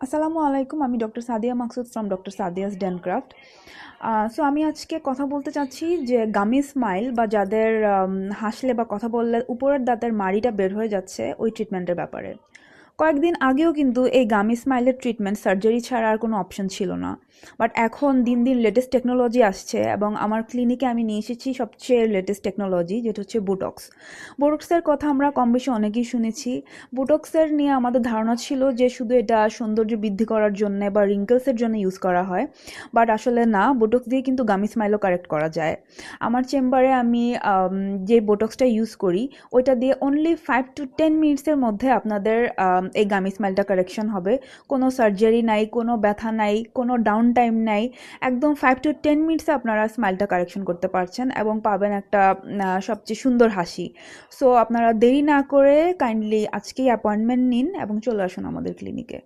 আসসালামু আলাইকুম। আমি doctor Sadia Maqsood from doctor Sadia's Dancraft. So আমি আজকে কথা বলতে চাচ্ছি যে গামি স্মাইল বা যাদের হাসলে বা কথা বললে উপরের দাঁতের মাড়িটা বের হয়ে যাচ্ছে ওই ট্রিটমেন্টের ব্যাপারে। কয়েকদিন আগেও কিন্তু এই গামি স্মাইলের ট্রিটমেন্ট সার্জারি ছাড়া আর কোনো অপশন ছিল না, বাট এখন দিন দিন লেটেস্ট টেকনোলজি আসছে এবং আমার ক্লিনিকে আমি নিয়ে এসেছি সবচেয়ে লেটেস্ট টেকনোলজি, যেটা হচ্ছে বুটক্স। বুটক্সের কথা আমরা কম বেশি অনেকেই শুনেছি। বুটক্সের নিয়ে আমাদের ধারণা ছিল যে শুধু এটা সৌন্দর্য বৃদ্ধি করার জন্য বা রিঙ্কেলসের জন্য ইউজ করা হয়, বাট আসলে না, বুটক্স দিয়ে কিন্তু গামি স্মাইলও কারেক্ট করা যায়। আমার চেম্বারে আমি যে বোটক্সটা ইউজ করি ওইটা দিয়ে অনলি 5 to 10 মিনিটসের মধ্যে আপনাদের এই গামি স্মাইলটা কারেকশন হবে। কোনো সার্জারি নাই, কোনো ব্যথা নাই, কোনো ডাউন টাইম নাই। একদম 5 to 10 মিনিটসে আপনারা স্মাইলটা কারেকশন করতে পারছেন এবং পাবেন একটা সবচেয়ে সুন্দর হাসি। সো আপনারা দেরি না করে কাইন্ডলি আজকেই অ্যাপয়েন্টমেন্ট নিন এবং চলে আসুন আমাদের ক্লিনিকে।